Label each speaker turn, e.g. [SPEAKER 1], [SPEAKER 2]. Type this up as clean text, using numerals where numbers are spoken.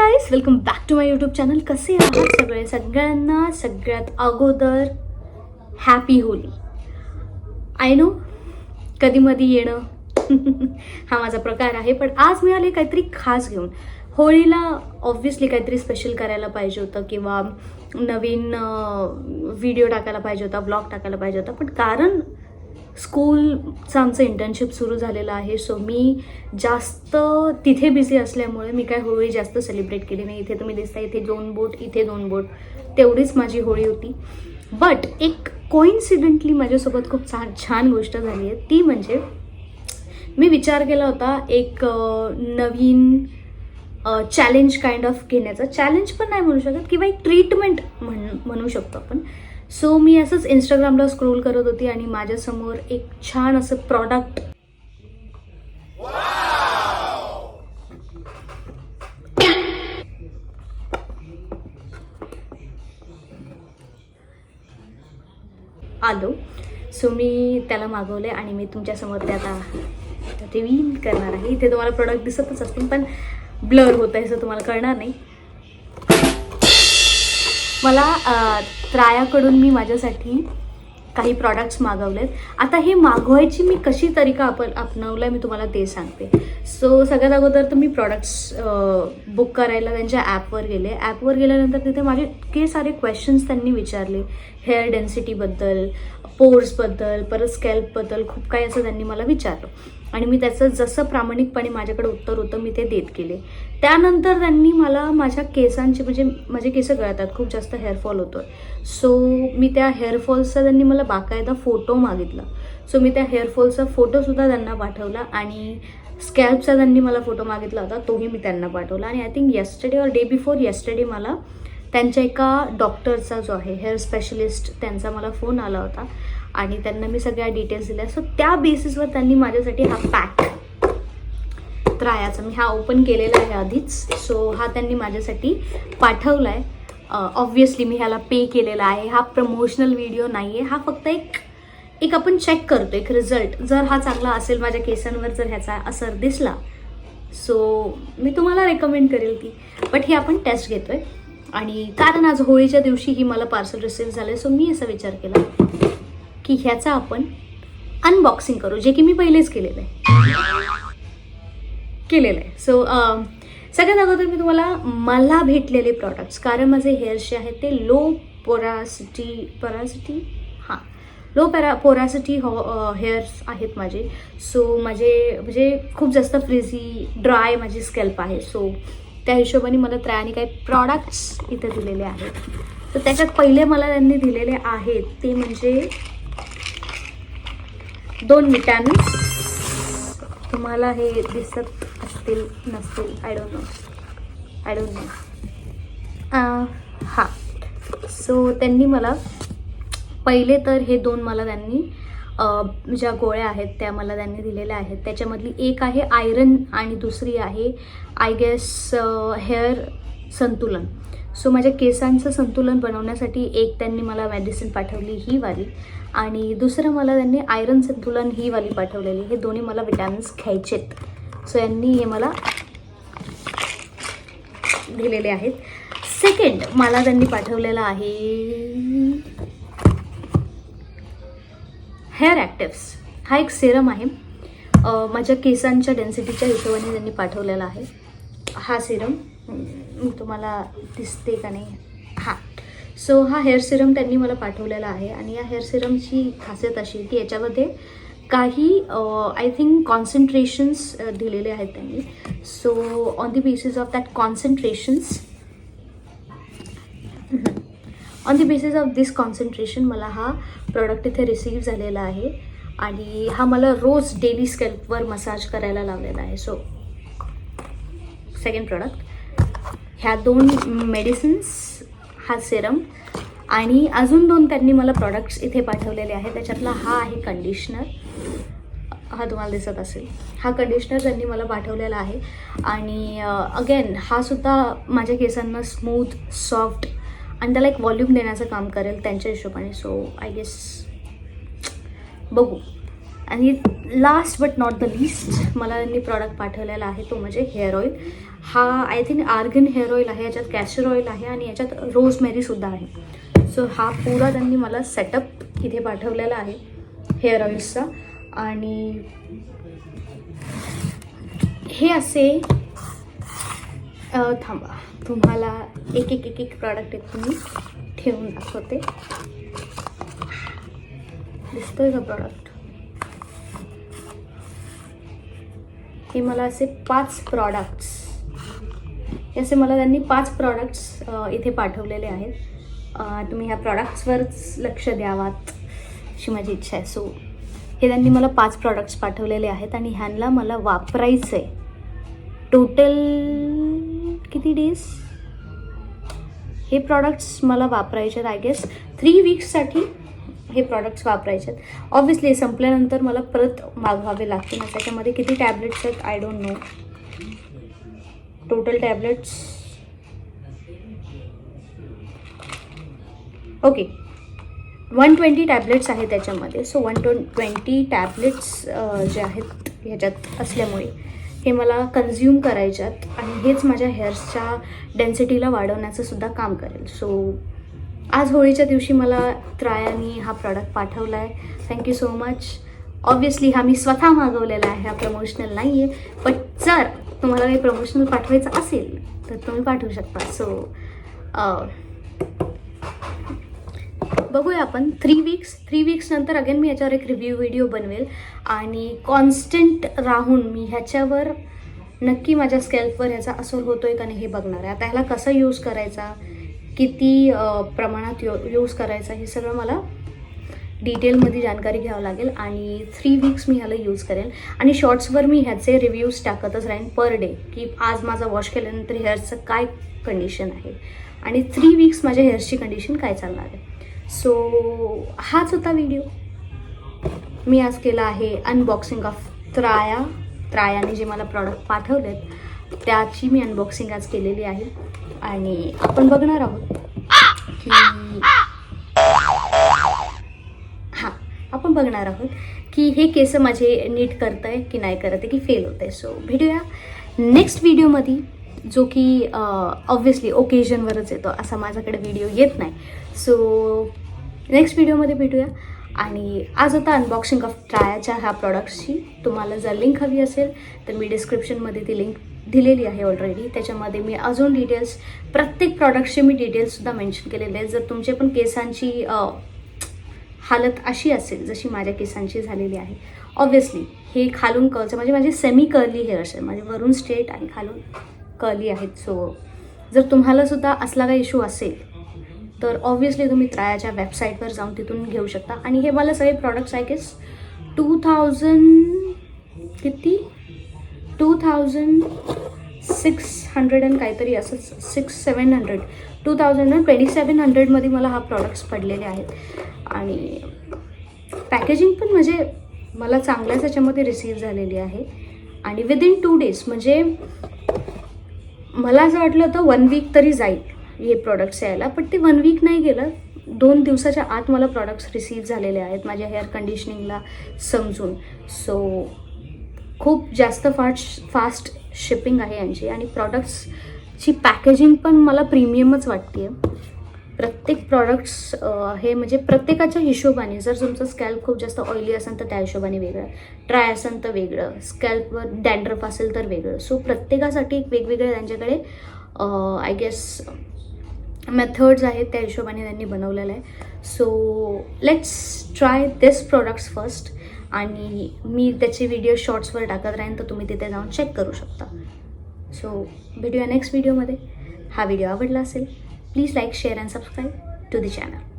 [SPEAKER 1] Guys, welcome back to my YouTube channel. कसे आहात सगळे? सगळ्यांना सगळ्यात अगोदर हॅपी होली. आय नो कधी मधी येणं हा माझा प्रकार आहे, पण आज मी आले काहीतरी खास घेऊन. होळीला ऑब्व्हियसली काहीतरी स्पेशल करायला पाहिजे होतं किंवा नवीन व्हिडिओ टाकायला पाहिजे होता, ब्लॉग टाकायला पाहिजे होता, पण कारण स्कूलचं आमचं इंटर्नशिप सुरू झालेलं आहे, सो मी जास्त तिथे बिझी असल्यामुळे मी काय होळी जास्त सेलिब्रेट केली नाही. इथे तुम्ही दिसता, इथे 2 बोट, इथे 2 बोट, तेवढीच माझी होळी होती. बट एक कोइन्सिडेंटली माझ्यासोबत खूप छान गोष्ट झाली आहे. ती म्हणजे मी विचार केला होता एक नवीन चॅलेंज काइंड ऑफ घेण्याचा. चॅलेंज पण नाही म्हणू शकत किंवा एक ट्रीटमेंट म्हणू शकतो आपण. सो मी असंच इंस्टाग्रामला स्क्रोल करत होती आणि माझ्यासमोर एक छान असं प्रॉडक्ट आलो. सो मी त्याला मागवले आणि मी तुमच्यासमोर ते आता रिव्हील करणार आहे. इथे तुम्हाला प्रोडक्ट दिसतच असतील, पण ब्लर होत आहे, सो तुम्हाला कळणार नाही. मला त्रायाकडून मी माझ्यासाठी काही प्रॉडक्ट्स मागवलेत. आता हे मागवायची मी कशी तरीका अपनवला मी तुम्हाला ते सांगते. सो सगळ्यात अगोदर तर मी प्रॉडक्ट्स बुक करायला त्यांच्या ॲपवर गेले. ॲपवर गेल्यानंतर तिथे माझे इतके सारे क्वेश्चन्स त्यांनी विचारले. हेअर डेन्सिटीबद्दल, पोर्सबद्दल, परत स्कॅल्पबद्दल खूप काही असं त्यांनी मला विचारलं आणि मी त्याचं जसं प्रामाणिकपणे माझ्याकडे उत्तर होतं मी ते देत गेले. त्यानंतर त्यांनी मला माझ्या केसांचे, म्हणजे माझे केस गळतात, खूप जास्त हेअरफॉल होतो आहे. सो मी त्या हेअरफॉल्सचा त्यांनी मला बाकायदा फोटो मागितला. सो मी त्या हेअरफॉलचा फोटोसुद्धा त्यांना पाठवला आणि स्कॅल्पचा त्यांनी मला फोटो मागितला होता, तोही मी त्यांना पाठवला. आणि आय थिंक येस्टरडे और डे बिफोर येस्टरडे मला त्यांच्या एका डॉक्टरचा जो आहे हेअर स्पेशलिस्ट, त्यांचा मला फोन आला होता आणि त्यांना मी सगळ्या डिटेल्स दिल्या. सो त्या बेसिसवर त्यांनी माझ्यासाठी हा पॅक त्रायाचा, मी हा ओपन केलेला आहे आधीच, सो हा त्यांनी माझ्यासाठी पाठवला आहे. ऑब्व्हियसली मी ह्याला पे केलेला आहे. हा प्रमोशनल व्हिडिओ नाही आहे, हा फक्त एक आपण चेक करतो, एक रिझल्ट. जर हा चांगला असेल, माझ्या केसांवर जर ह्याचा असर दिसला, सो मी तुम्हाला रेकमेंड करेल की. बट ही आपण टेस्ट घेतो आहे आणि कारण आज होळीच्या दिवशी ही मला पार्सल रिसीव्ह झालं, सो मी असा विचार केला की ह्याचा आपण अनबॉक्सिंग करू, जे की मी पहिलेच केलेलं आहे. सो सगळ्यात अगोदर मी तुम्हाला मला भेटलेले प्रॉडक्ट्स, कारण माझे हेअर्स जे आहेत ते लो पोरॅसिटी हेअर्स आहेत माझे. सो माझे म्हणजे खूप जास्त फ्रिझी, ड्राय माझी स्कॅल्प आहे. सो त्या हिशोबाने मला त्रायाने काही प्रॉडक्ट्स इथे दिलेले आहेत. तर त्याच्यात पहिले मला त्यांनी दिलेले आहेत ते म्हणजे 2 विटॅमिन्स. तुम्हाला हे दिसत असतील नसतील, आय डोंट नो. हां, सो त्यांनी मला पहिले तर हे 2 मला त्यांनी ज्या गोळ्या आहेत त्या मला त्यांनी दिलेल्या आहेत. त्याच्यामधली एक आहे आयरन आणि दुसरी आहे आय गेस हेअर संतुलन. सो माझ्या केसांचं संतुलन बनवण्यासाठी एक त्यांनी मला मेडिसिन पाठवली, ही वाली, आणि दुसरं मला त्यांनी आयरन संतुलन ही वाली पाठवलेली. हे दोन्ही मला विटॅमिन्स घ्यायचेत, सो यांनी हे मला दिलेले आहेत. सेकंड मला त्यांनी पाठवलेलं आहे हेअर ॲक्टिव्स. हा एक सिरम आहे, माझ्या केसांच्या डेन्सिटीच्या हिशोबाने त्यांनी पाठवलेला आहे. हा सिरम मी तुम्हाला दिसते का नाही, हां. सो हा हेअर सिरम त्यांनी मला पाठवलेला आहे आणि या हेअर सिरमची खासियत अशी की याच्यामध्ये काही आय थिंक कॉन्सन्ट्रेशन्स दिलेले आहेत त्यांनी. So on the basis of this concentration मला हा प्रॉडक्ट इथे रिसीव्ह झालेला आहे आणि हा मला रोज डेली स्कॅल्पवर मसाज करायला लावलेला आहे. सो सेकंड प्रॉडक्ट, ह्या 2 मेडिसिन्स, हा सिरम आणि अजून 2 त्यांनी मला प्रॉडक्ट्स इथे पाठवलेले आहेत. त्याच्यातला हा आहे कंडिशनर, हा तुम्हाला दिसत असेल. हा कंडिशनर त्यांनी मला पाठवलेला आहे आणि अगेन हा सुद्धा माझ्या केसांना स्मूथ, सॉफ्ट आणि त्याला एक व्हॉल्यूम देण्याचं काम करेल त्यांच्या हिशोबाने. सो आय गेस बघू. आणि last but not the least मला त्यांनी प्रॉडक्ट पाठवलेला आहे तो म्हणजे हेअर ऑइल. हा I think argan hair oil आहे, याच्यात कॅस्टर ऑइल आहे आणि याच्यात रोजमेरीसुद्धा आहे. सो हा पुरा त्यांनी मला सेटअप इथे पाठवलेला आहे हेअर ऑइल्सचा. आणि हे असे थांबा, तुम्हाला एक एक एक एक प्रॉडक्ट एक तुम्ही ठेवून दाखवते. दिसतोय का प्रॉडक्ट? हे मला असे 5 प्रॉडक्ट्स, असे मला त्यांनी 5 प्रॉडक्ट्स इथे पाठवलेले आहेत. तुम्ही ह्या प्रॉडक्ट्सवरच लक्ष द्यावात अशी माझी इच्छा आहे. सो हे त्यांनी मला 5 प्रॉडक्ट्स पाठवलेले आहेत आणि ह्यांना मला वापरायचं आहे. टोटल किती डेज हे प्रॉडक्ट्स मला वापरायचे आहेत? आय गेस 3 वीक्ससाठी हे प्रॉडक्ट्स वापरायचे आहेत. ऑब्व्हियसली संपल्यानंतर मला परत मागवावे लागतील. त्याच्यामध्ये किती टॅबलेट्स आहेत I don't know. Total tablets okay 120 tablets आहेत त्याच्यामध्ये. सो 120 टॅबलेट्स जे आहेत ह्याच्यात असल्यामुळे हे मला कन्झ्युम करायच्यात आणि हेच माझ्या हेअर्सच्या डेन्सिटीला वाढवण्याचं सुद्धा काम करेल. सो आज होळीच्या दिवशी मला त्रायानी हा प्रॉडक्ट पाठवला आहे. Thank you so much. ऑब्व्हियसली हा मी स्वतः मागवलेला आहे, हा प्रमोशनल नाही आहे. बट जर तुम्हाला काही प्रमोशनल पाठवायचं असेल तर तुम्ही पाठवू शकता. सो बघूया आपण 3 वीक्स नंतर अगेन मी याच्यावर एक रिव्ह्यू व्हिडिओ बनवेल आणि कॉन्स्टंट राहून मी ह्याच्यावर नक्की माझ्या स्कॅल्पवर ह्याचा असर होतो आहे का नाही हे बघणार आहे. आता ह्याला कसं यूज करायचा, किती प्रमाणात यूज करायचा, हे सगळं मला डिटेलमध्ये जानकारी घ्यावं लागेल. आणि 3 वीक्स मी ह्याला यूज करेल आणि शॉर्ट्सवर मी ह्याचे रिव्ह्यूज टाकतच राहीन पर डे, की आज माझा वॉश केल्यानंतर हेअर्सचं काय कंडिशन आहे आणि 3 वीक्स माझ्या हेअर्सची कंडिशन काय चालणार आहे. सो हाच होता व्हिडिओ. मी आज केला आहे अनबॉक्सिंग ऑफ त्रायाने जे मला प्रॉडक्ट पाठवलेत त्याची मी अनबॉक्सिंग आज केलेली आहे. आणि आपण बघणार आहोत की आपण बघणार आहोत की हे केस माझे नीट करत आहे की नाही करत आहे, की फेल होत आहे. सो भेटूया नेक्स्ट व्हिडिओमध्ये, जो की ऑब्व्हियसली ओकेजनवरच येतो, असा माझ्याकडे व्हिडिओ येत नाही. सो नेक्स्ट व्हिडिओमध्ये भेटूया. आणि आज होता अनबॉक्सिंग ऑफ त्रायाच्या ह्या प्रॉडक्ट्सची. तुम्हाला जर लिंक हवी असेल तर मी डिस्क्रिप्शनमध्ये ती लिंक दिलेली आहे ऑलरेडी. त्याच्यामध्ये मी अजून डिटेल्स, प्रत्येक प्रॉडक्टचे मी डिटेल्ससुद्धा मेन्शन केलेले आहेत. जर तुमचे पण केसांची हालत अशी असेल जशी माझ्या केसांची झालेली आहे, ऑब्व्हियसली हे खालून कर्लचं म्हणजे माझे सेमी कर्ली हेअर्स आहे, माझे वरून स्ट्रेट आणि खालून कर्ली आहेत. सो जर तुम्हालासुद्धा असला काही इश्यू असेल तर ऑब्व्हियसली तुम्ही त्रायाच्या वेबसाईटवर जाऊन तिथून घेऊ शकता. आणि हे मला सगळे प्रॉडक्ट्स आय गेस 2600 आणि काहीतरी असं 600-700 2700 मला हा प्रॉडक्ट्स पडलेले आहेत. आणि पॅकेजिंग पण म्हणजे मला चांगल्याच याच्यामध्ये रिसीव्ह झालेली आहे. आणि विदिन 2 डेज म्हणजे मला असं वाटलं होतं 1 वीक तरी जाईल हे प्रॉडक्ट्स यायला, पण ते 1 वीक नाही गेलं. 2 दिवसाच्या आत मला प्रॉडक्ट्स रिसीव्ह झालेले आहेत माझ्या हेअर कंडिशनिंगला समजून. सो खूप जास्त फास्ट शिपिंग आहे यांची. आणि प्रॉडक्ट्सची पॅकेजिंग पण मला प्रीमियमच वाटते आहे. प्रत्येक प्रॉडक्ट्स हे म्हणजे प्रत्येकाच्या हिशोबाने, जर तुमचं स्कॅल्प खूप जास्त ऑइली असेल तर त्या हिशोबाने वेगळं, ड्राय असेल तर वेगळं, स्कॅल्पवर डॅन्ड्रफ असेल तर वेगळं. सो प्रत्येकासाठी एक वेगवेगळे त्यांच्याकडे आय गेस मेथड्स आहेत, त्या हिशोबाने त्यांनी बनवलेलं आहे. So let's try this products first. आणि मी त्याचे व्हिडिओ शॉर्ट्सवर टाकत राहीन, तर तुम्ही तिथे जाऊन चेक करू शकता. सो भेटूया नेक्स्ट व्हिडिओमध्ये. हा व्हिडिओ आवडला असेल please like, share and subscribe to the channel.